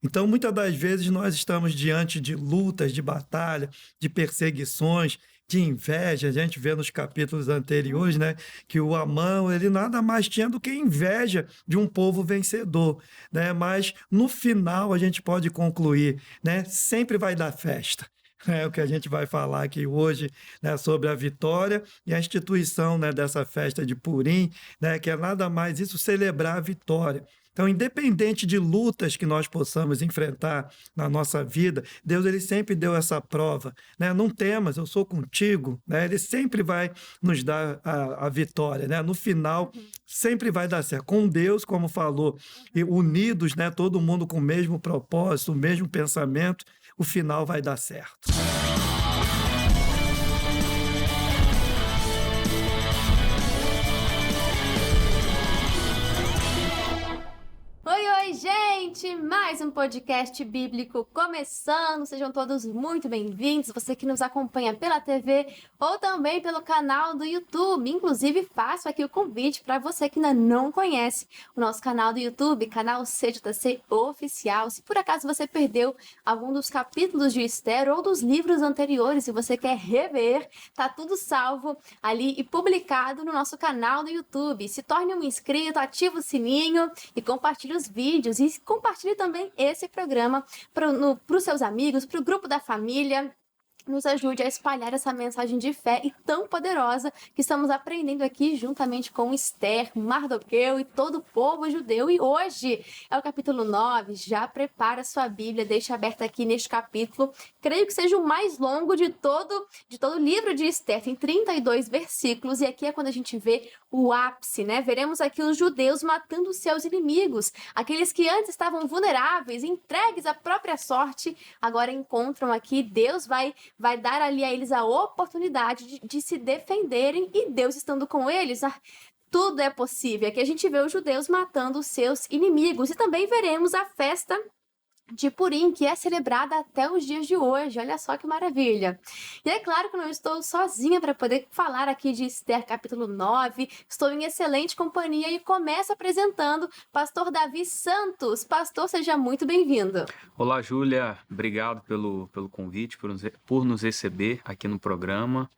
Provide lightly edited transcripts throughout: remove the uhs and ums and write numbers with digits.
Então, muitas das vezes nós estamos diante de lutas, de batalha, de perseguições, de inveja. A gente vê nos capítulos anteriores, né, que o Amã, ele nada mais tinha do que inveja de um povo vencedor, né? Mas no final a gente pode concluir, né, sempre vai dar festa. É o que a gente vai falar aqui hoje, né, sobre a vitória e a instituição, né, dessa festa de Purim, né, que é nada mais isso, celebrar a vitória. Então, independente de lutas que nós possamos enfrentar na nossa vida, Deus ele sempre deu essa prova, né? Não temas, eu sou contigo, né? Ele sempre vai nos dar a vitória, né? No final, sempre vai dar certo. Com Deus, como falou, e unidos, né? Todo mundo com o mesmo propósito, o mesmo pensamento, o final vai dar certo. Oi, gente! Mais um podcast bíblico começando. Sejam todos muito bem-vindos. Você que nos acompanha pela TV ou também pelo canal do YouTube. Inclusive, faço aqui o convite para você que ainda não conhece o nosso canal do YouTube, canal CJC Oficial. Se por acaso você perdeu algum dos capítulos de Esther ou dos livros anteriores e você quer rever, tá tudo salvo ali e publicado no nosso canal do YouTube. Se torne um inscrito, ativa o sininho e compartilhe os vídeos e compartilhe também esse programa para os seus amigos, para o grupo da família. Nos ajude a espalhar essa mensagem de fé e tão poderosa que estamos aprendendo aqui juntamente com Esther, Mardoqueu e todo o povo judeu. E hoje é o capítulo 9, já prepara sua Bíblia, deixa aberta aqui neste capítulo. Creio que seja o mais longo de todo o livro de Esther, tem 32 versículos e aqui é quando a gente vê o ápice, né? Veremos aqui os judeus matando seus inimigos, aqueles que antes estavam vulneráveis, entregues à própria sorte, agora encontram aqui, Deus vai dar ali a eles a oportunidade de se defenderem e Deus estando com eles, tudo é possível. Aqui a gente vê os judeus matando os seus inimigos e também veremos a festa de Purim, que é celebrada até os dias de hoje. Olha só que maravilha. E é claro que eu não estou sozinha para poder falar aqui de Esther capítulo 9. Estou em excelente companhia e começo apresentando pastor Davi Santos. Pastor, seja muito bem-vindo. Olá, Júlia. Obrigado pelo convite, por nos receber aqui no programa.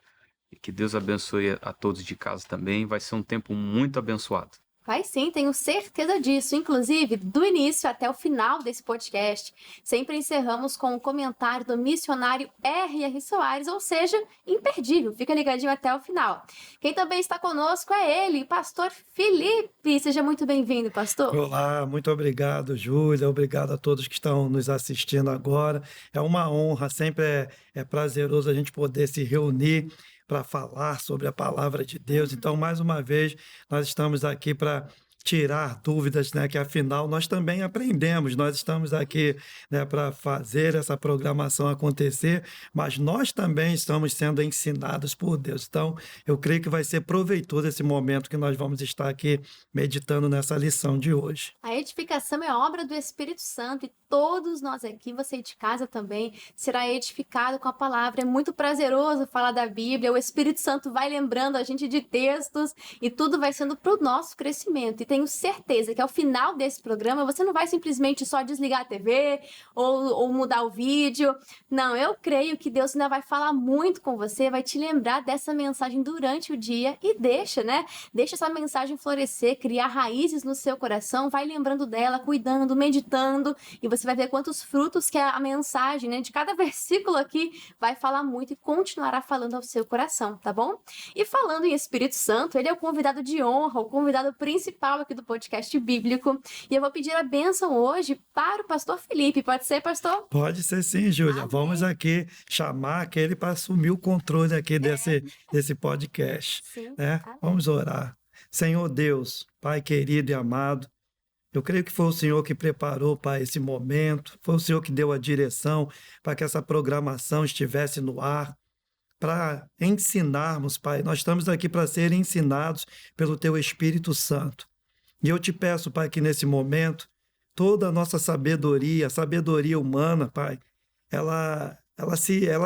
E que Deus abençoe a todos de casa também. Vai ser um tempo muito abençoado. Vai sim, tenho certeza disso. Inclusive, do início até o final desse podcast, sempre encerramos com um comentário do missionário R.R. Soares, ou seja, imperdível. Fica ligadinho até o final. Quem também está conosco é ele, pastor Felipe. Seja muito bem-vindo, pastor. Olá, muito obrigado, Júlia. Obrigado a todos que estão nos assistindo agora. É uma honra, sempre é prazeroso a gente poder se reunir para falar sobre a palavra de Deus. Então, mais uma vez, nós estamos aqui para tirar dúvidas, né? Que afinal nós também aprendemos, nós estamos aqui, né, para fazer essa programação acontecer, mas nós também estamos sendo ensinados por Deus. Então, eu creio que vai ser proveitoso esse momento que nós vamos estar aqui meditando nessa lição de hoje. A edificação é obra do Espírito Santo e todos nós aqui, você de casa também, será edificado com a palavra. É muito prazeroso falar da Bíblia, o Espírito Santo vai lembrando a gente de textos e tudo vai sendo para o nosso crescimento. E tenho certeza que ao final desse programa você não vai simplesmente só desligar a TV ou mudar o vídeo. Não, eu creio que Deus ainda vai falar muito com você, vai te lembrar dessa mensagem durante o dia e deixa essa mensagem florescer, criar raízes no seu coração, vai lembrando dela, cuidando, meditando e você vai ver quantos frutos que a mensagem, né, de cada versículo aqui vai falar muito e continuará falando ao seu coração, tá bom? E falando em Espírito Santo, ele é o convidado de honra, o convidado principal aqui do podcast bíblico. E eu vou pedir a bênção hoje para o pastor Felipe. Pode ser, pastor? Pode ser sim, Júlia. Amém. Vamos aqui chamar aquele para assumir o controle aqui desse podcast. Sim. Né? Vamos orar. Senhor Deus, Pai querido e amado, eu creio que foi o Senhor que preparou, Pai, esse momento, foi o Senhor que deu a direção para que essa programação estivesse no ar, para ensinarmos, Pai. Nós estamos aqui para ser ensinados pelo Teu Espírito Santo. E eu te peço, Pai, que nesse momento, toda a nossa sabedoria, a sabedoria humana, Pai, ela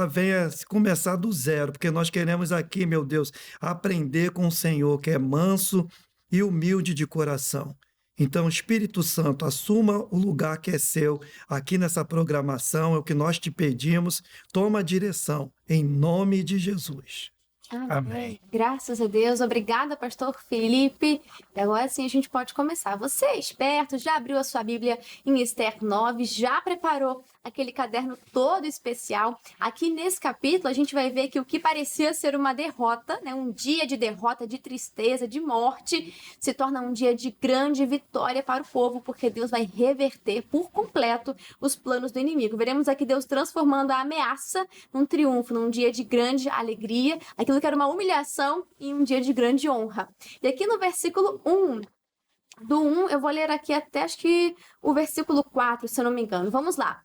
venha começar do zero, porque nós queremos aqui, meu Deus, aprender com o Senhor, que é manso e humilde de coração. Então, Espírito Santo, assuma o lugar que é seu aqui nessa programação, é o que nós te pedimos. Toma a direção, em nome de Jesus. Amém. Graças a Deus. Obrigada, pastor Felipe. E agora sim a gente pode começar. Você é esperto, já abriu a sua Bíblia em Esther 9, já preparou aquele caderno todo especial. Aqui nesse capítulo a gente vai ver que o que parecia ser uma derrota, né, um dia de derrota, de tristeza, de morte, se torna um dia de grande vitória para o povo, porque Deus vai reverter por completo os planos do inimigo. Veremos aqui Deus transformando a ameaça num triunfo, num dia de grande alegria, aquilo que era uma humilhação em um dia de grande honra. E aqui no versículo 1, do 1, eu vou ler aqui até acho que o versículo 4, se eu não me engano. Vamos lá.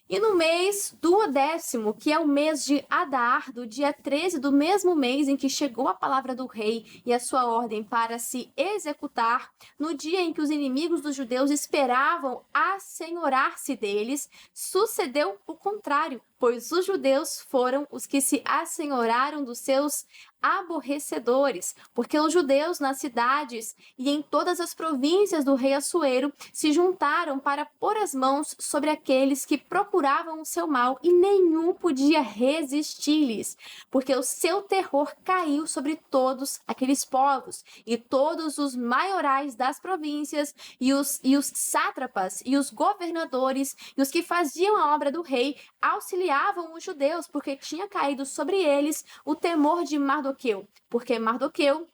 E no mês do 10º, que é o mês de Adar, do dia 13 do mesmo mês em que chegou a palavra do rei e a sua ordem para se executar, no dia em que os inimigos dos judeus esperavam assenhorar-se deles, sucedeu o contrário, pois os judeus foram os que se assenhoraram dos seus aborrecedores, porque os judeus nas cidades e em todas as províncias do rei Assuero se juntaram para pôr as mãos sobre aqueles que procuravam o seu mal, e nenhum podia resistir-lhes, porque o seu terror caiu sobre todos aqueles povos, e todos os maiorais das províncias, e os sátrapas, e os governadores, e os que faziam a obra do rei, auxiliavam os judeus, porque tinha caído sobre eles o temor de Mardoqueu, porque Mardoqueu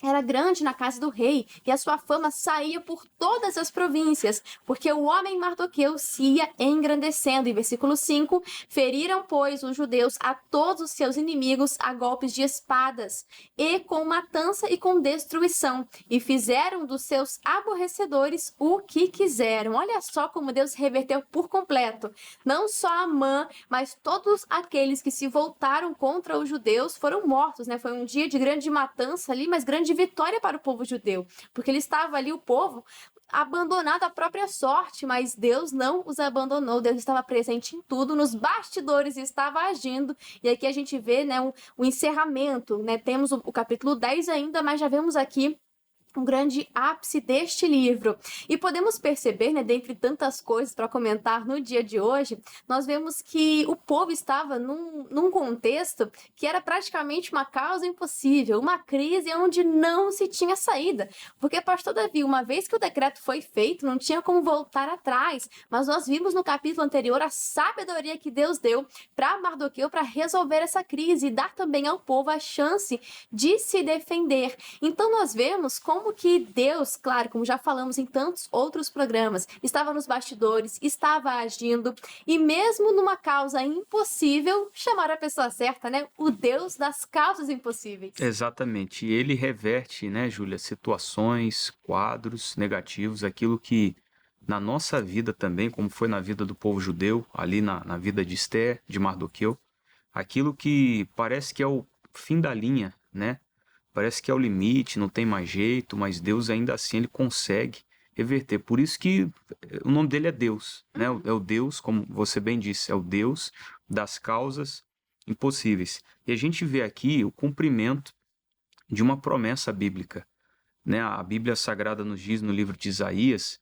era grande na casa do rei, e a sua fama saía por todas as províncias, porque o homem Mardoqueu se ia engrandecendo. Em versículo 5, feriram, pois, os judeus a todos os seus inimigos a golpes de espadas, e com matança e com destruição, e fizeram dos seus aborrecedores o que quiseram. Olha só como Deus reverteu por completo. Não só Amã, mas todos aqueles que se voltaram contra os judeus foram mortos, né? Foi um dia de grande matança ali, mas grande vitória para o povo judeu, porque ele estava ali, o povo, abandonado à própria sorte, mas Deus não os abandonou. Deus estava presente em tudo, nos bastidores estava agindo, e aqui a gente vê, né, o encerramento, né? Temos o capítulo 10 ainda, mas já vemos aqui um grande ápice deste livro. E podemos perceber, né, dentre tantas coisas para comentar no dia de hoje, nós vemos que o povo estava num contexto que era praticamente uma causa impossível, uma crise onde não se tinha saída. Porque, pastor Davi, uma vez que o decreto foi feito, não tinha como voltar atrás, mas nós vimos no capítulo anterior a sabedoria que Deus deu para Mardoqueu para resolver essa crise e dar também ao povo a chance de se defender. Então nós vemos como que Deus, claro, como já falamos em tantos outros programas, estava nos bastidores, estava agindo, e mesmo numa causa impossível, chamaram a pessoa certa, né? O Deus das causas impossíveis. Exatamente. E ele reverte, né, Júlia, situações, quadros negativos, aquilo que na nossa vida também, como foi na vida do povo judeu, ali na vida de Esther, de Mardoqueu, aquilo que parece que é o fim da linha, né? Parece que é o limite, não tem mais jeito, mas Deus ainda assim ele consegue reverter. Por isso que o nome dele é Deus, né? É o Deus, como você bem disse, é o Deus das causas impossíveis. E a gente vê aqui o cumprimento de uma promessa bíblica, né? A Bíblia Sagrada nos diz no livro de Isaías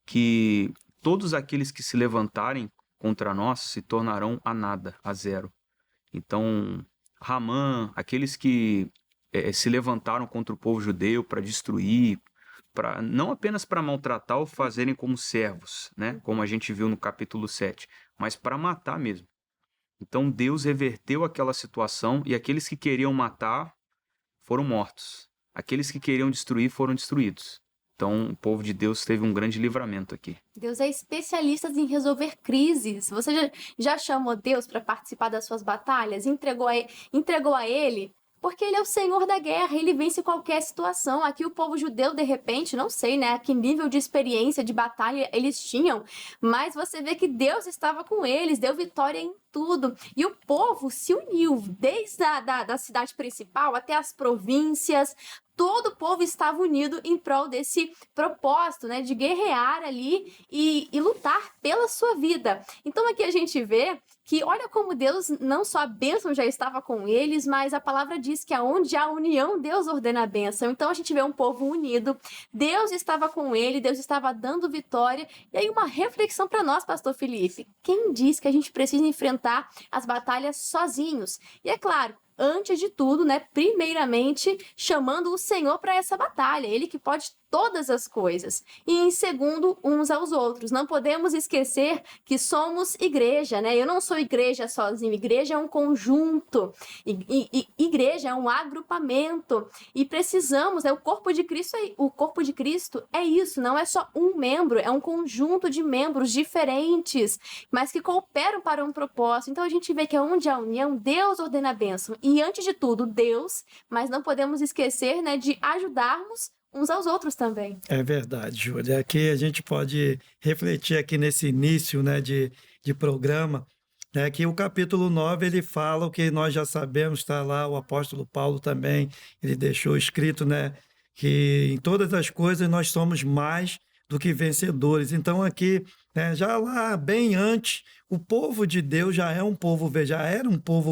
que todos aqueles que se levantarem contra nós se tornarão a nada, a zero. Então, Ramã, aqueles que se levantaram contra o povo judeu para destruir, não apenas para maltratar ou fazerem como servos, né? Como a gente viu no capítulo 7, mas para matar mesmo. Então Deus reverteu aquela situação e aqueles que queriam matar foram mortos. Aqueles que queriam destruir foram destruídos. Então o povo de Deus teve um grande livramento aqui. Deus é especialista em resolver crises. Você já chamou Deus para participar das suas batalhas? Entregou a Ele? Porque ele é o Senhor da guerra, ele vence qualquer situação. Aqui o povo judeu, de repente, não sei, né, a que nível de experiência, de batalha eles tinham, mas você vê que Deus estava com eles, deu vitória em tudo. E o povo se uniu, desde da cidade principal até as províncias, todo o povo estava unido em prol desse propósito, né, de guerrear ali e lutar pela sua vida. Então aqui a gente vê que olha como Deus, não só a bênção já estava com eles, mas a palavra diz que aonde há união, Deus ordena a bênção. Então a gente vê um povo unido, Deus estava com ele, Deus estava dando vitória. E aí uma reflexão para nós, pastor Felipe. Quem diz que a gente precisa enfrentar as batalhas sozinhos? E é claro, antes de tudo, né, primeiramente, chamando o Senhor para essa batalha, ele que pode todas as coisas. E em segundo, uns aos outros. Não podemos esquecer que somos igreja, né? Eu não sou igreja sozinho, igreja é um conjunto, igreja é um agrupamento e precisamos, né? O corpo de Cristo é isso, não é só um membro, é um conjunto de membros diferentes, mas que cooperam para um propósito. Então a gente vê que onde há união, Deus ordena a bênção. E antes de tudo, Deus, mas não podemos esquecer, né, de ajudarmos uns aos outros também. É verdade, Júlia. Aqui a gente pode refletir aqui nesse início, né, de programa, né, que o capítulo 9 ele fala o que nós já sabemos, está lá, o apóstolo Paulo também, ele deixou escrito, né, que em todas as coisas nós somos mais do que vencedores. Então aqui, né, já lá bem antes, o povo de Deus já era um povo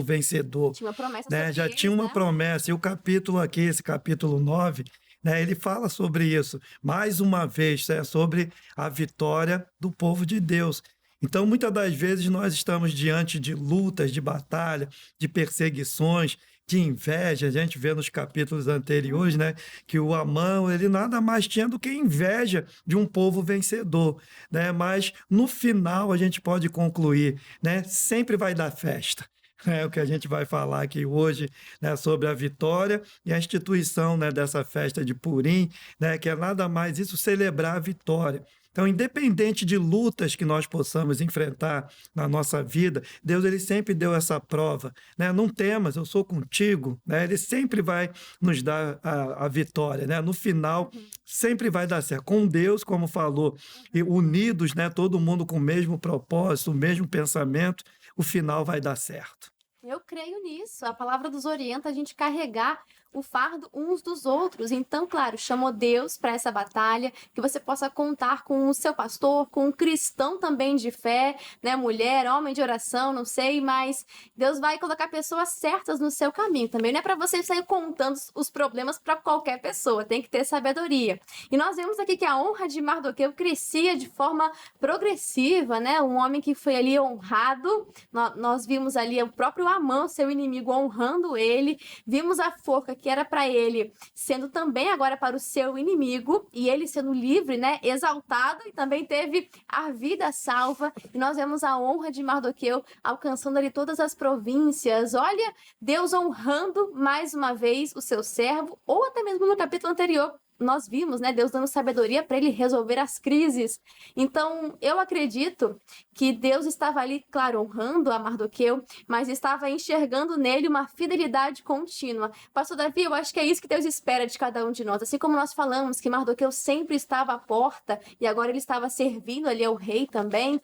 vencedor. Tinha uma promessa Né? sobre Já eles, tinha uma né? promessa. E o capítulo aqui, esse capítulo 9, né, ele fala sobre isso, mais uma vez, né, sobre a vitória do povo de Deus. Então, muitas das vezes nós estamos diante de lutas, de batalha, de perseguições, de inveja. A gente vê nos capítulos anteriores, né, que o Amã, ele nada mais tinha do que inveja de um povo vencedor, né? Mas no final a gente pode concluir, né, sempre vai dar festa. É o que a gente vai falar aqui hoje, né, sobre a vitória e a instituição, né, dessa festa de Purim, né, que é nada mais isso, celebrar a vitória. Então, independente de lutas que nós possamos enfrentar na nossa vida, Deus ele sempre deu essa prova, né? Não temas, eu sou contigo, né? Ele sempre vai nos dar a vitória, né? No final, sempre vai dar certo. Com Deus, como falou, e unidos, né? Todo mundo com o mesmo propósito, o mesmo pensamento, o final vai dar certo. Eu creio nisso. A palavra nos orienta a gente carregar o fardo uns dos outros. Então, claro, chamou Deus para essa batalha, que você possa contar com o seu pastor, com um cristão também de fé, né? Mulher, homem de oração, não sei, mas Deus vai colocar pessoas certas no seu caminho. Também não é para você sair contando os problemas para qualquer pessoa, tem que ter sabedoria. E nós vemos aqui que a honra de Mardoqueu crescia de forma progressiva, né? Um homem que foi ali honrado, nós vimos ali o próprio Amã, seu inimigo, honrando ele, vimos a forca que era para ele, sendo também agora para o seu inimigo, e ele sendo livre, né, exaltado, e também teve a vida salva, e nós vemos a honra de Mardoqueu alcançando ali todas as províncias. Olha, Deus honrando mais uma vez o seu servo, ou até mesmo no capítulo anterior, nós vimos, né, Deus dando sabedoria para ele resolver as crises. Então, eu acredito que Deus estava ali, claro, honrando a Mardoqueu, mas estava enxergando nele uma fidelidade contínua. Pastor Davi, eu acho que é isso que Deus espera de cada um de nós. Assim como nós falamos que Mardoqueu sempre estava à porta e agora ele estava servindo ali ao rei também,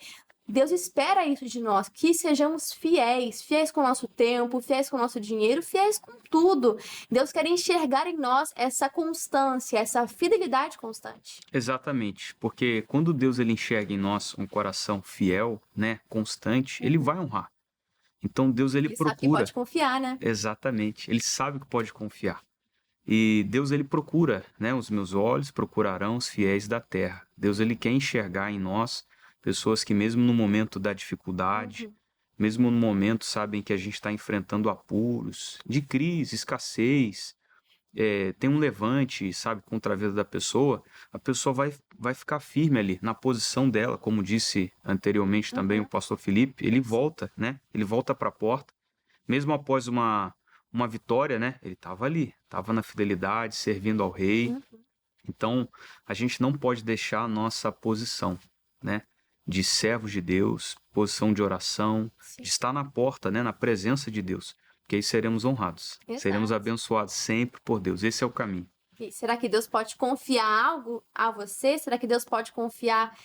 Deus espera isso de nós, que sejamos fiéis, fiéis com o nosso tempo, fiéis com o nosso dinheiro, fiéis com tudo. Deus quer enxergar em nós essa constância, essa fidelidade constante. Exatamente, porque quando Deus ele enxerga em nós um coração fiel, né, constante, ele vai honrar. Então Deus ele procura. Sabe que pode confiar, né? Exatamente, ele sabe que pode confiar. E Deus ele procura, né, os meus olhos procurarão os fiéis da terra. Deus ele quer enxergar em nós pessoas que mesmo no momento da dificuldade, mesmo no momento, sabem que a gente está enfrentando apuros, de crise, escassez, tem um levante, sabe, contra a vida da pessoa, a pessoa vai ficar firme ali, na posição dela, como disse anteriormente também o pastor Felipe, ele volta, né? Ele volta para a porta, mesmo após uma vitória, né? Ele estava ali, estava na fidelidade, servindo ao rei. Então, a gente não pode deixar a nossa posição, né? De servos de Deus, posição de oração, de estar na porta, né, na presença de Deus, porque aí seremos honrados, seremos abençoados sempre por Deus, esse é o caminho. E será que Deus pode confiar algo a você? Será que Deus pode confiar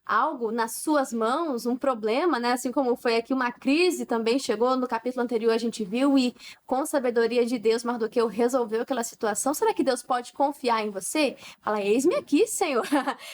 algo nas suas mãos, um problema, né? Assim como foi aqui uma crise também chegou no capítulo anterior, a gente viu, e com sabedoria de Deus, Mardoqueu resolveu aquela situação. Será que Deus pode confiar em você? Fala, eis-me aqui, Senhor.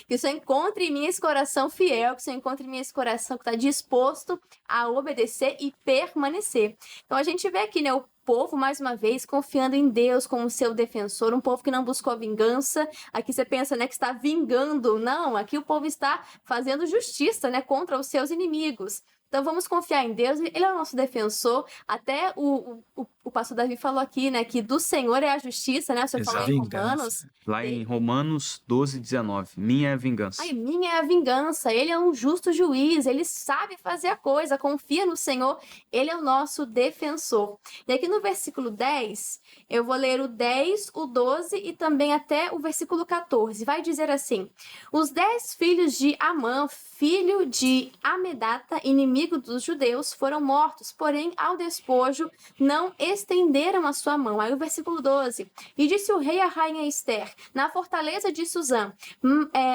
Que o Senhor encontre em mim esse coração fiel, que o Senhor encontre em mim esse coração que está disposto a obedecer e permanecer. Então a gente vê aqui, né, o povo, mais uma vez, confiando em Deus como seu defensor, um povo que não buscou vingança. Aqui você pensa, né, que está vingando. Não, aqui o povo está fazendo justiça, né, contra os seus inimigos. Então vamos confiar em Deus, ele é o nosso defensor. Até o pastor Davi falou aqui, né, que do Senhor é a justiça, né? O senhor falou em Romanos. Lá em Romanos 12:19, minha é a vingança. Ai, minha é a vingança, ele é um justo juiz, ele sabe fazer a coisa, confia no Senhor, ele é o nosso defensor. E aqui no versículo 10, eu vou ler o 10, o 12 e também até o versículo 14. Vai dizer assim: os 10 filhos de Amã, filho de Amedata, inimigo dos judeus, foram mortos, porém ao despojo não estenderam a sua mão. Aí o versículo 12, e disse o rei à rainha Ester, na fortaleza de Suzã,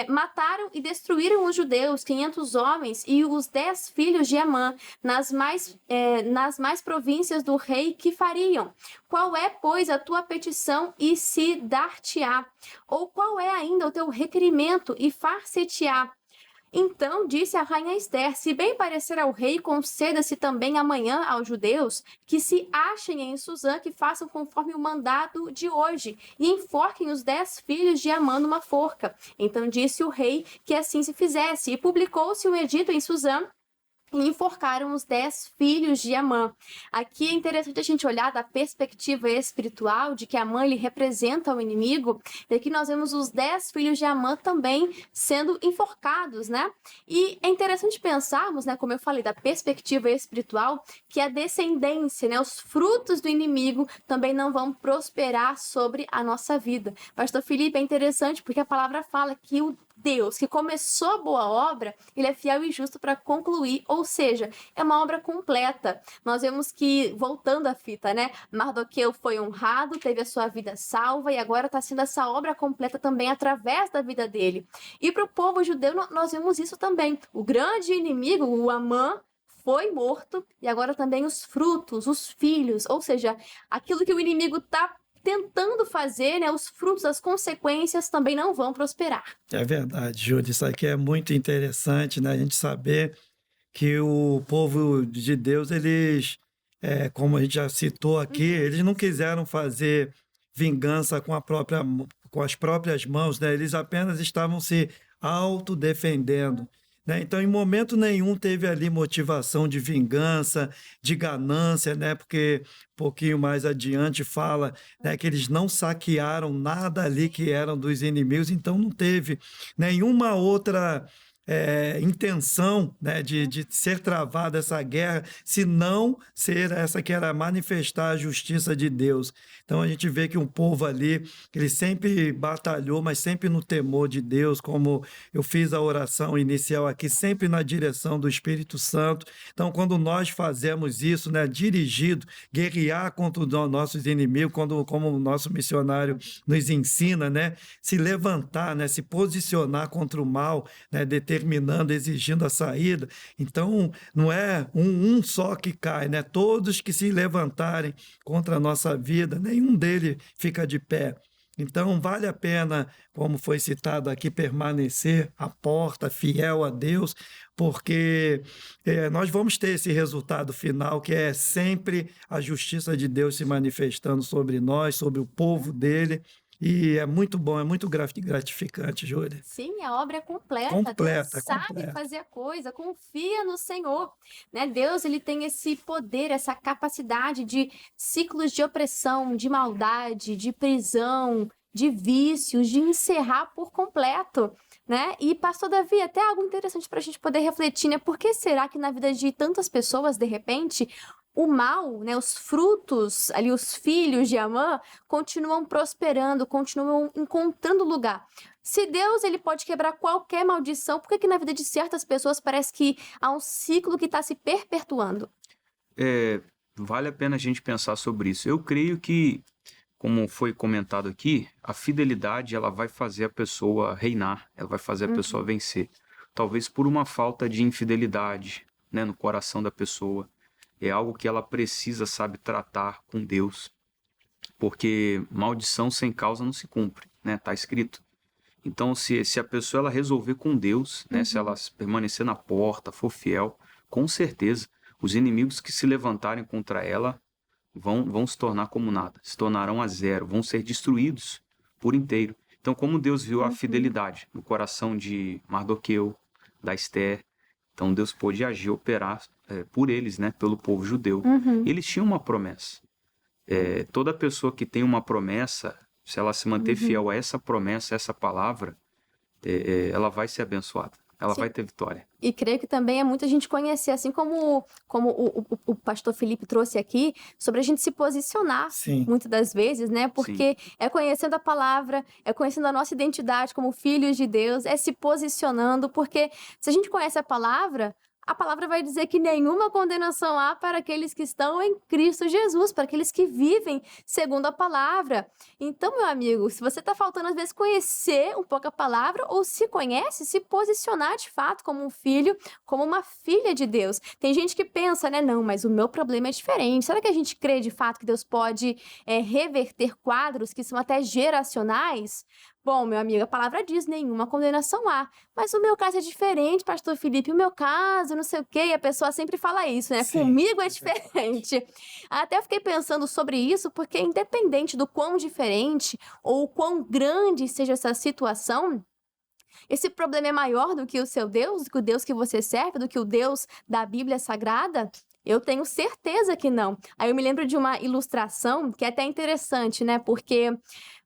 mataram e destruíram os judeus, 500 homens, e os 10 filhos de Amã, nas mais províncias do rei, que fariam? Qual é, pois, a tua petição, e se dar-te-á? Ou qual é ainda o teu requerimento, e far-se-te-á? Então disse a rainha Ester, se bem parecer ao rei, conceda-se também amanhã aos judeus que se achem em Suzã, que façam conforme o mandado de hoje, e enforquem os 10 filhos de Amã numa forca. Então disse o rei que assim se fizesse, e publicou-se um edito em Suzã, e enforcaram os 10 filhos de Amã. Aqui é interessante a gente olhar da perspectiva espiritual de que Amã ele representa o inimigo, e aqui nós vemos os 10 filhos de Amã também sendo enforcados, né? E é interessante pensarmos, né, como eu falei, da perspectiva espiritual, que a descendência, né, os frutos do inimigo também não vão prosperar sobre a nossa vida. Pastor Felipe, é interessante porque a palavra fala que o Deus que começou a boa obra, ele é fiel e justo para concluir, ou seja, é uma obra completa. Nós vemos que, voltando à fita, né, Mardoqueu foi honrado, teve a sua vida salva e agora está sendo essa obra completa também através da vida dele. E para o povo judeu nós vemos isso também. O grande inimigo, o Amã, foi morto e agora também os frutos, os filhos, ou seja, aquilo que o inimigo está tentando fazer, né, os frutos, as consequências também não vão prosperar. É verdade, Júlia, isso aqui é muito interessante, né? A gente saber que o povo de Deus, eles, como a gente já citou aqui, eles não quiseram fazer vingança com com as próprias mãos, né? Eles apenas estavam se autodefendendo. Né? Então, em momento nenhum teve ali motivação de vingança, de ganância, né? Porque um pouquinho mais adiante fala, né, que eles não saquearam nada ali que eram dos inimigos, então não teve nenhuma outra intenção, né, de ser travada essa guerra, se não ser essa que era manifestar a justiça de Deus. Então a gente vê que um povo ali, ele sempre batalhou, mas sempre no temor de Deus, como eu fiz a oração inicial aqui, sempre na direção do Espírito Santo. Então quando nós fazemos isso, né, dirigido, guerrear contra os nossos inimigos, como o nosso missionário nos ensina, né, se levantar, né, se posicionar contra o mal, né, determinando, exigindo a saída. Então, não é um só que cai, né? Todos que se levantarem contra a nossa vida, nenhum deles fica de pé. Então, vale a pena, como foi citado aqui, permanecer à porta, fiel a Deus, porque nós vamos ter esse resultado final, que é sempre a justiça de Deus se manifestando sobre nós, sobre o povo dele. E é muito bom, é muito gratificante, Júlia. Sim, a obra é completa. Completa, Deus sabe fazer a coisa, confia no Senhor. Né? Deus, ele tem esse poder, essa capacidade de ciclos de opressão, de maldade, de prisão, de vícios, de encerrar por completo. Né? E, pastor Davi, até algo interessante para a gente poder refletir, né? Por que será que na vida de tantas pessoas, de repente, o mal, né, os frutos, ali os filhos de Amã, continuam prosperando, continuam encontrando lugar? Se Deus ele pode quebrar qualquer maldição, por que na vida de certas pessoas parece que há um ciclo que está se perpetuando? Vale a pena a gente pensar sobre isso. Eu creio que, como foi comentado aqui, a fidelidade ela vai fazer a pessoa reinar, ela vai fazer a pessoa vencer. talvez por uma falta de infidelidade, né, no coração da pessoa. É algo que ela precisa, sabe, tratar com Deus, porque maldição sem causa não se cumpre, né? Tá escrito. Então, se a pessoa ela resolver com Deus, né, se ela permanecer na porta, for fiel, com certeza, os inimigos que se levantarem contra ela vão se tornar como nada, se tornarão a zero, vão ser destruídos por inteiro. Então, como Deus viu a fidelidade no coração de Mardoqueu, da Esther, então Deus pôde agir, operar por eles, né, pelo povo judeu. Eles tinham uma promessa. Toda pessoa que tem uma promessa, se ela se manter fiel a essa promessa, a essa palavra, ela vai ser abençoada. Ela vai ter vitória. E creio que também é muito a gente conhecer, assim como o pastor Felipe trouxe aqui, sobre a gente se posicionar, Sim. muitas das vezes, né? Porque é conhecendo a palavra, é conhecendo a nossa identidade como filhos de Deus, é se posicionando, porque se a gente conhece a palavra vai dizer que nenhuma condenação há para aqueles que estão em Cristo Jesus, para aqueles que vivem segundo a palavra. Então, meu amigo, se você está faltando às vezes conhecer um pouco a palavra, ou se conhece, se posicionar de fato como um filho, como uma filha de Deus. Tem gente que pensa, né, não, mas o meu problema é diferente. Será que a gente crê de fato que Deus pode reverter quadros que são até geracionais? Bom, meu amigo, a palavra diz, nenhuma condenação há. Mas o meu caso é diferente, pastor Felipe. O meu caso, não sei o quê. E a pessoa sempre fala isso, né? Sim. Comigo é diferente. Até fiquei pensando sobre isso, porque independente do quão diferente ou quão grande seja essa situação, esse problema é maior do que o seu Deus, do que o Deus que você serve, do que o Deus da Bíblia Sagrada? Eu tenho certeza que não. Aí eu me lembro de uma ilustração que é até interessante, né? Porque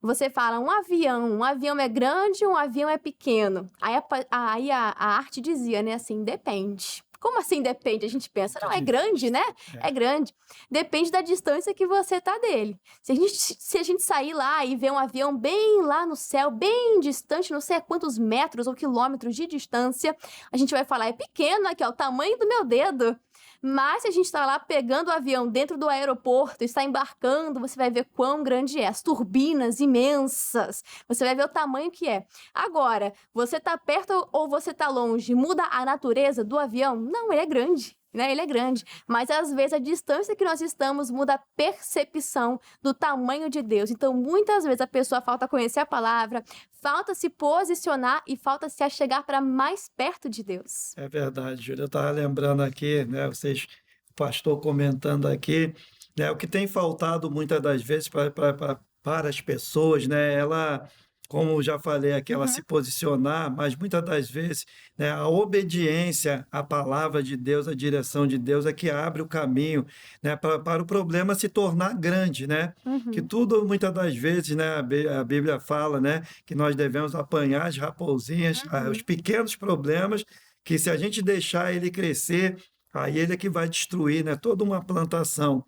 você fala um avião é grande, um avião é pequeno. Aí a arte dizia, né, assim, depende. Como assim depende? A gente pensa, não, é grande, né? É grande. Depende da distância que você tá dele. Se a gente sair lá e ver um avião bem lá no céu, bem distante, não sei a quantos metros ou quilômetros de distância, a gente vai falar, é pequeno aqui, ó, o tamanho do meu dedo. Mas se a gente está lá pegando o avião dentro do aeroporto, está embarcando, você vai ver quão grande é. As turbinas imensas. Você vai ver o tamanho que é. Agora, você está perto ou você está longe? Muda a natureza do avião? Não, ele é grande. Né? Ele é grande, mas às vezes a distância que nós estamos muda a percepção do tamanho de Deus. Então, muitas vezes a pessoa falta conhecer a palavra, falta se posicionar e falta se achegar para mais perto de Deus. É verdade, Júlia. Eu estava lembrando aqui, né? Vocês, o pastor comentando aqui, né? O que tem faltado muitas das vezes para as pessoas, né? Ela, como eu já falei aqui, ela se posicionar, mas muitas das vezes, né, a obediência à palavra de Deus, à direção de Deus, é que abre o caminho, né, para o problema se tornar grande, né? Que tudo, muitas das vezes, né, a Bíblia fala, né, que nós devemos apanhar as raposinhas, os pequenos problemas, que se a gente deixar ele crescer, aí ele é que vai destruir, né, toda uma plantação.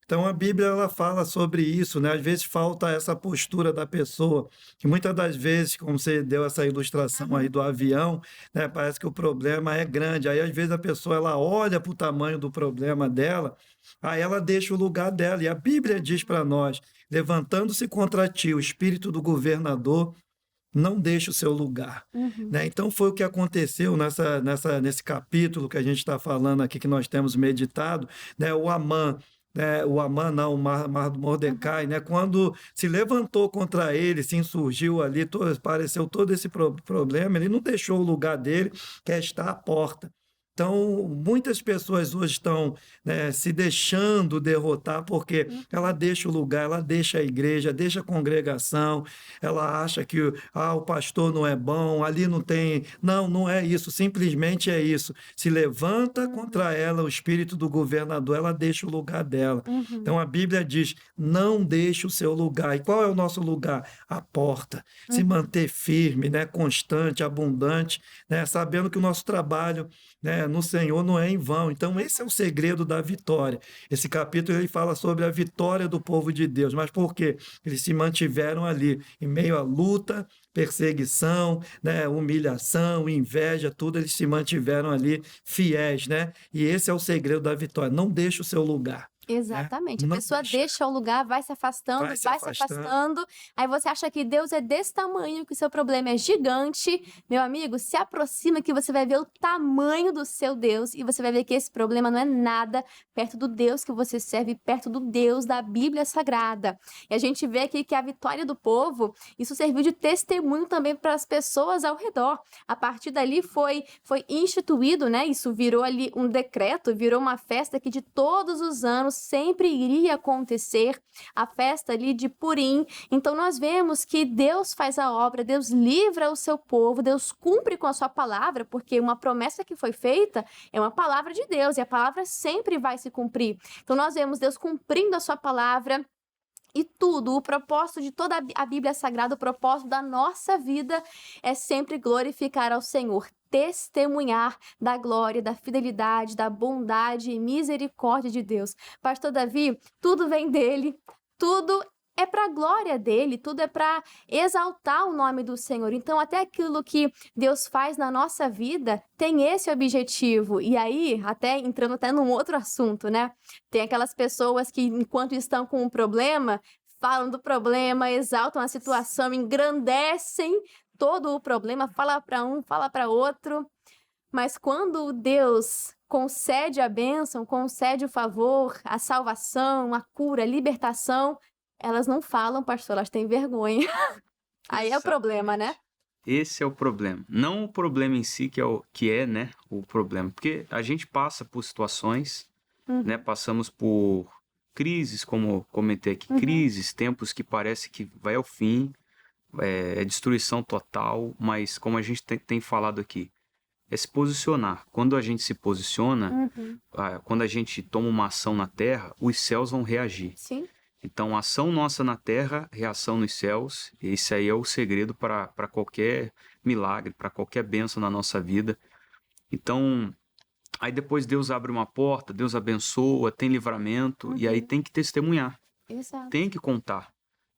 Então a Bíblia ela fala sobre isso, né? Às vezes falta essa postura da pessoa, que muitas das vezes, como você deu essa ilustração aí do avião, né? Parece que o problema é grande. Aí às vezes a pessoa ela olha para o tamanho do problema dela, aí ela deixa o lugar dela. E a Bíblia diz para nós: levantando-se contra ti o espírito do governador, não deixa o seu lugar. Né? Então foi o que aconteceu nesse capítulo que a gente está falando aqui, que nós temos meditado, né? O Amã, né, o Amã não, o Mordecai, né, quando se levantou contra ele, se insurgiu ali, apareceu todo esse problema, ele não deixou o lugar dele, que é estar à porta. Então, muitas pessoas hoje estão, né, se deixando derrotar porque ela deixa o lugar, ela deixa a igreja, deixa a congregação, ela acha que o pastor não é bom, ali não tem... Não, não é isso, simplesmente é isso. Se levanta contra ela o espírito do governador, ela deixa o lugar dela. Então, a Bíblia diz, não deixe o seu lugar. E qual é o nosso lugar? A porta. Se manter firme, né, constante, abundante, né, sabendo que o nosso trabalho, né, no Senhor não é em vão. Então, esse é o segredo da vitória. Esse capítulo ele fala sobre a vitória do povo de Deus. Mas por quê? Eles se mantiveram ali, em meio à luta, perseguição, né, humilhação, inveja, tudo, eles se mantiveram ali fiéis, né? E esse é o segredo da vitória. Não deixe o seu lugar. Exatamente. A Não pessoa deixa. deixa o lugar, vai se afastando, Vai se vai se afastando. afastando. Aí você acha que Deus é desse tamanho, que o seu problema é gigante. Meu amigo, se aproxima que você vai ver o tamanho do seu Deus e você vai ver que esse problema não é nada perto do Deus que você serve, perto do Deus da Bíblia Sagrada. E a gente vê aqui que a vitória do povo, isso serviu de testemunho também para as pessoas ao redor. A partir dali foi instituído, né? Isso virou ali um decreto, virou uma festa que de todos os anos sempre iria acontecer, a festa ali de Purim. Então nós vemos que Deus faz a obra, Deus livra o seu povo, Deus cumpre com a sua palavra, porque uma promessa que foi feita é uma palavra de Deus e a palavra sempre vai se cumprir. Então nós vemos Deus cumprindo a sua palavra. E tudo, o propósito de toda a Bíblia Sagrada, o propósito da nossa vida é sempre glorificar ao Senhor, testemunhar da glória, da fidelidade, da bondade e misericórdia de Deus. Pastor Davi, tudo vem dele, tudo é para a glória dele, tudo é para exaltar o nome do Senhor. Então, até aquilo que Deus faz na nossa vida tem esse objetivo. E aí, até entrando até num outro assunto, né? Tem aquelas pessoas que, enquanto estão com um problema, falam do problema, exaltam a situação, engrandecem todo o problema, fala para um, fala para outro. Mas quando Deus concede a bênção, concede o favor, a salvação, a cura, a libertação, elas não falam, pastor, elas têm vergonha. Aí é o problema, né? Esse é o problema. Não o problema em si, que é, né, o problema. Porque a gente passa por situações, né, passamos por crises, como comentei aqui, crises, tempos que parece que vai ao fim, é destruição total, mas como a gente tem falado aqui, é se posicionar. Quando a gente se posiciona, quando a gente toma uma ação na terra, os céus vão reagir. Sim. Então, ação nossa na terra, reação nos céus. Esse aí é o segredo para qualquer milagre, para qualquer bênção na nossa vida. Então, aí depois Deus abre uma porta, Deus abençoa, tem livramento, e aí tem que testemunhar, Exato. tem que contar,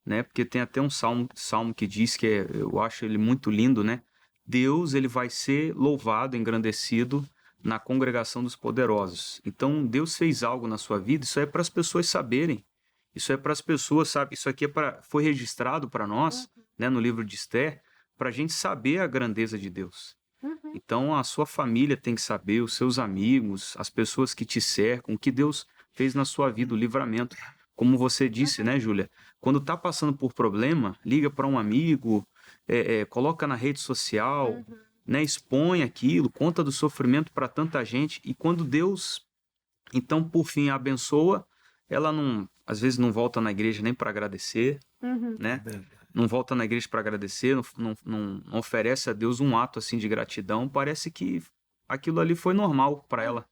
né? Porque tem até um salmo que diz que eu acho ele muito lindo, né? Deus, ele vai ser louvado, engrandecido na congregação dos poderosos. Então, Deus fez algo na sua vida, isso é para as pessoas saberem. Isso é para as pessoas, sabe? Isso aqui foi registrado para nós, né, no livro de Esther, para a gente saber a grandeza de Deus. Então, a sua família tem que saber, os seus amigos, as pessoas que te cercam, o que Deus fez na sua vida, o livramento. Como você disse, né, Júlia? Quando está passando por problema, liga para um amigo, coloca na rede social, né, expõe aquilo, conta do sofrimento para tanta gente. E quando Deus, então, por fim, a abençoa, ela não, às vezes não volta na igreja nem para agradecer, né? Não volta na igreja para agradecer, não oferece a Deus um ato assim de gratidão. Parece que aquilo ali foi normal para ela.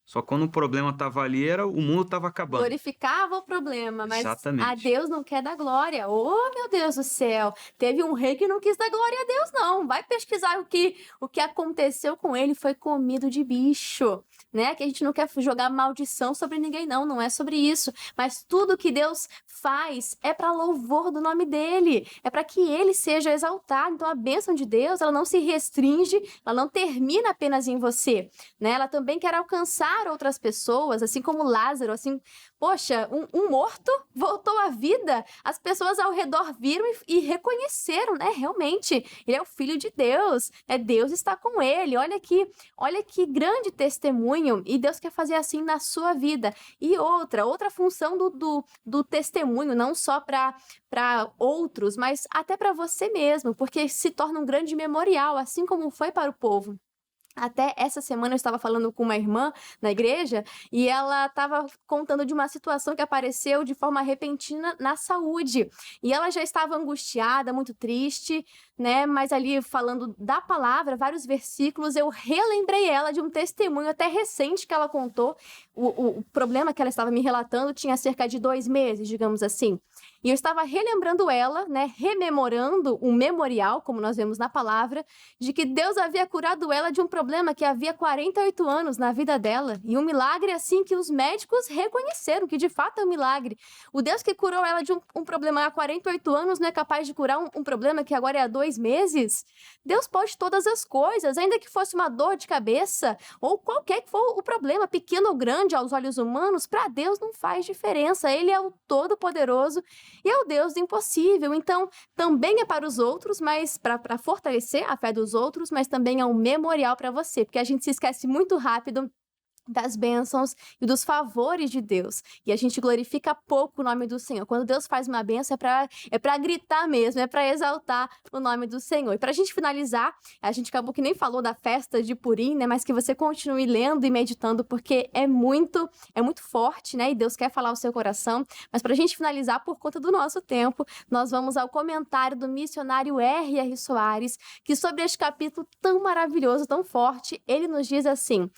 Só quando o problema estava ali, o mundo estava acabando. Glorificava o problema, mas Exatamente. a Deus não quer dar glória. Oh, meu Deus do céu! Teve um rei que não quis dar glória a Deus, não. Vai pesquisar o que aconteceu com ele, foi comido de bicho, né? Que a gente não quer jogar maldição sobre ninguém, não é sobre isso. Mas tudo que Deus faz é para louvor do nome dele, é para que ele seja exaltado. Então a bênção de Deus, ela não se restringe, ela não termina apenas em você, né? Ela também quer alcançar outras pessoas, assim como Lázaro, assim, poxa, um morto voltou à vida, as pessoas ao redor viram e reconheceram, né, realmente, ele é o Filho de Deus, Deus está com ele, olha que grande testemunho, e Deus quer fazer assim na sua vida. E outra função do testemunho, não só para outros, mas até para você mesmo, porque se torna um grande memorial, assim como foi para o povo. Até essa semana eu estava falando com uma irmã na igreja e ela estava contando de uma situação que apareceu de forma repentina na saúde. E ela já estava angustiada, muito triste, né? Mas ali falando da palavra, vários versículos, eu relembrei ela de um testemunho até recente que ela contou. O problema que ela estava me relatando tinha cerca de 2 meses, digamos assim. E eu estava relembrando ela, né, rememorando um memorial, como nós vemos na palavra, de que Deus havia curado ela de um problema problema que havia 48 anos na vida dela. E um milagre assim que os médicos reconheceram que de fato é um milagre. O Deus que curou ela de um problema há 48 anos não é capaz de curar um problema que agora é há 2 meses? Deus pode todas as coisas, ainda que fosse uma dor de cabeça ou qualquer que for o problema, pequeno ou grande aos olhos humanos, para Deus não faz diferença. Ele é o Todo-Poderoso e é o Deus do impossível. Então, também é para os outros, mas para fortalecer a fé dos outros, mas também é um memorial para você, porque a gente se esquece muito rápido das bênçãos e dos favores de Deus. E a gente glorifica pouco o nome do Senhor. Quando Deus faz uma bênção, é para gritar mesmo, é para exaltar o nome do Senhor. E para a gente finalizar, a gente acabou que nem falou da festa de Purim, né? Mas que você continue lendo e meditando, porque é muito forte, né? E Deus quer falar ao seu coração. Mas para a gente finalizar, por conta do nosso tempo, nós vamos ao comentário do missionário R.R. Soares, que sobre este capítulo tão maravilhoso, tão forte, ele nos diz assim: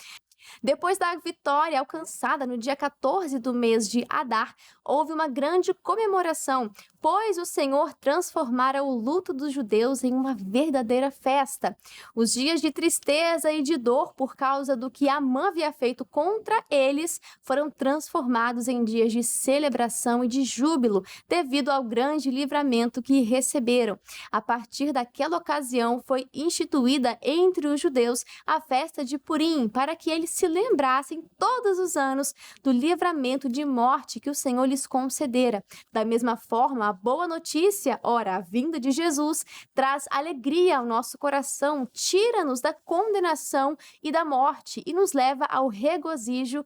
depois da vitória alcançada no dia 14 do mês de Adar, houve uma grande comemoração, pois o Senhor transformara o luto dos judeus em uma verdadeira festa. Os dias de tristeza e de dor por causa do que Amã havia feito contra eles foram transformados em dias de celebração e de júbilo, devido ao grande livramento que receberam. A partir daquela ocasião foi instituída entre os judeus a festa de Purim, para que eles se lembrassem todos os anos do livramento de morte que o Senhor lhes concedera. Da mesma forma, a boa notícia, ora, a vinda de Jesus, traz alegria ao nosso coração, tira-nos da condenação e da morte e nos leva ao regozijo,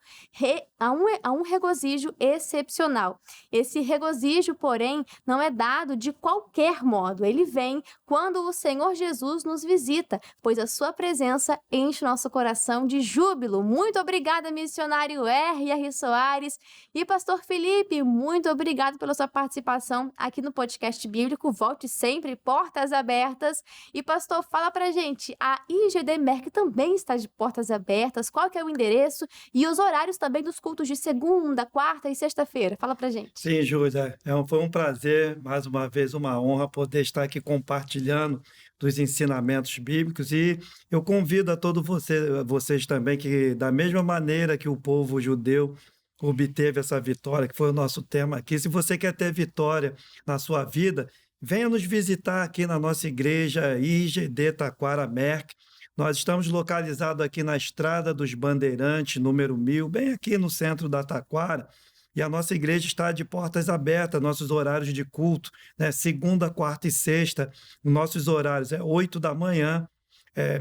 a um regozijo excepcional. Esse regozijo, porém, não é dado de qualquer modo. Ele vem quando o Senhor Jesus nos visita, pois a sua presença enche nosso coração de júbilo. Muito obrigada, missionário R.R. Soares e pastor Felipe, muito obrigado pela sua participação aqui no podcast bíblico. Volte sempre, portas abertas. E pastor, fala pra gente, a IGD Merck também está de portas abertas, qual que é o endereço e os horários também dos cultos de segunda, quarta e sexta-feira? Fala pra gente. Sim, Júlia, foi um prazer, mais uma vez uma honra poder estar aqui compartilhando dos ensinamentos bíblicos e eu convido a todos vocês também que, da mesma maneira que o povo judeu obteve essa vitória, que foi o nosso tema aqui, se você quer ter vitória na sua vida, venha nos visitar aqui na nossa igreja IGD Taquara Merck. Nós estamos localizados aqui na Estrada dos Bandeirantes, número 1000, bem aqui no centro da Taquara. E a nossa igreja está de portas abertas, nossos horários de culto, né? Segunda, quarta e sexta, nossos horários é 8 da manhã,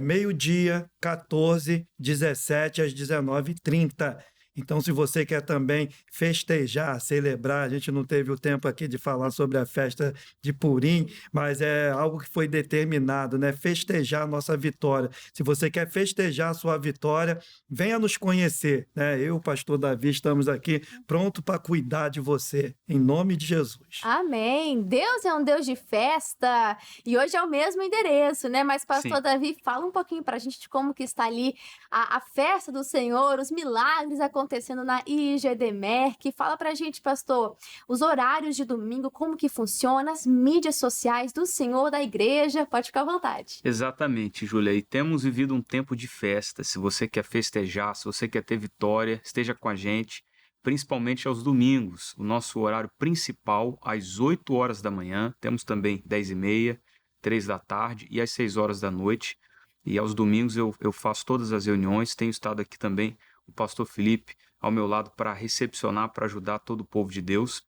meio-dia, 14, 17 às 19h30. Então, se você quer também festejar, celebrar, a gente não teve o tempo aqui de falar sobre a festa de Purim, mas é algo que foi determinado, né? Festejar a nossa vitória. Se você quer festejar a sua vitória, venha nos conhecer, né? Eu, pastor Davi, estamos aqui pronto para cuidar de você, em nome de Jesus. Amém. Deus é um Deus de festa e hoje é o mesmo endereço, né? Mas pastor Sim. Davi, fala um pouquinho para a gente de como que está ali a festa do Senhor, os milagres acontecendo na IGD Merck. Fala pra gente, pastor, os horários de domingo, como que funciona, as mídias sociais do Senhor, da igreja. Pode ficar à vontade. Exatamente, Júlia. E temos vivido um tempo de festa. Se você quer festejar, se você quer ter vitória, esteja com a gente, principalmente aos domingos. O nosso horário principal, às 8 horas da manhã. Temos também 10h30, 3 da tarde e às 6 horas da noite. E aos domingos eu faço todas as reuniões. Tenho estado aqui também o pastor Felipe ao meu lado para recepcionar, para ajudar todo o povo de Deus.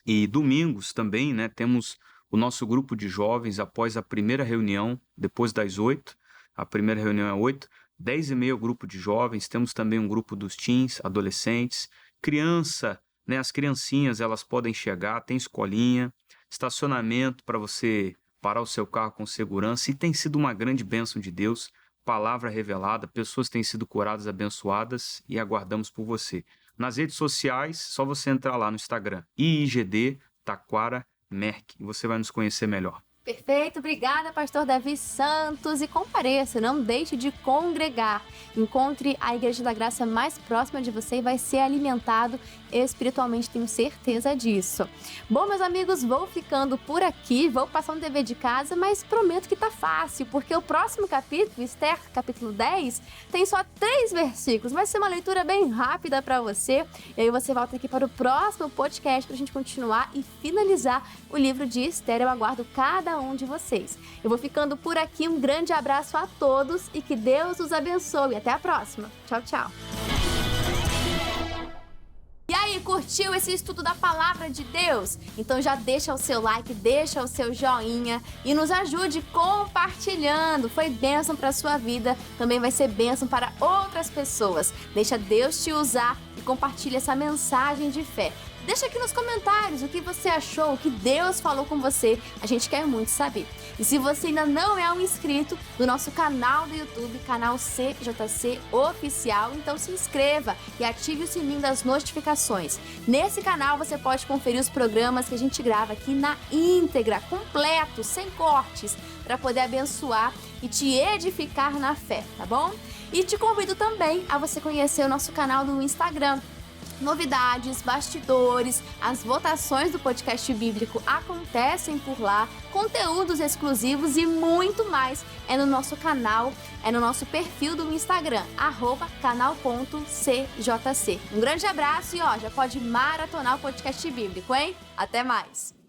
E domingos também, né, temos o nosso grupo de jovens após a primeira reunião, depois das 8. A primeira reunião é 8. 10h30 o grupo de jovens. Temos também um grupo dos teens, adolescentes, criança, né, as criancinhas, elas podem chegar, tem escolinha, estacionamento para você parar o seu carro com segurança, e tem sido uma grande bênção de Deus. Palavra revelada, pessoas têm sido curadas, abençoadas, e aguardamos por você. Nas redes sociais, só você entrar lá no Instagram, IGD Taquara Merck, e você vai nos conhecer melhor. Perfeito, obrigada, pastor Davi Santos. E compareça, não deixe de congregar. Encontre a Igreja da Graça mais próxima de você e vai ser alimentado espiritualmente, tenho certeza disso. Bom, meus amigos, vou ficando por aqui, vou passar um dever de casa, mas prometo que tá fácil, porque o próximo capítulo, Esther, capítulo 10, tem só 3 versículos. Vai ser uma leitura bem rápida para você. E aí você volta aqui para o próximo podcast pra gente continuar e finalizar o livro de Esther. Eu aguardo cada um de vocês. Eu vou ficando por aqui, um grande abraço a todos e que Deus os abençoe. Até a próxima. Tchau, tchau. E aí, curtiu esse estudo da Palavra de Deus? Então já deixa o seu like, deixa o seu joinha e nos ajude compartilhando. Foi bênção para a sua vida, também vai ser bênção para outras pessoas. Deixa Deus te usar e compartilha essa mensagem de fé. Deixa aqui nos comentários o que você achou, o que Deus falou com você. A gente quer muito saber. E se você ainda não é um inscrito do nosso canal do YouTube, canal CJC Oficial, então se inscreva e ative o sininho das notificações. Nesse canal você pode conferir os programas que a gente grava aqui na íntegra, completo, sem cortes, para poder abençoar e te edificar na fé, tá bom? E te convido também a você conhecer o nosso canal do Instagram. Novidades, bastidores, as votações do podcast bíblico acontecem por lá, conteúdos exclusivos e muito mais é no nosso canal, é no nosso perfil do Instagram, @canal.cjc. Um grande abraço e já pode maratonar o podcast bíblico, hein? Até mais!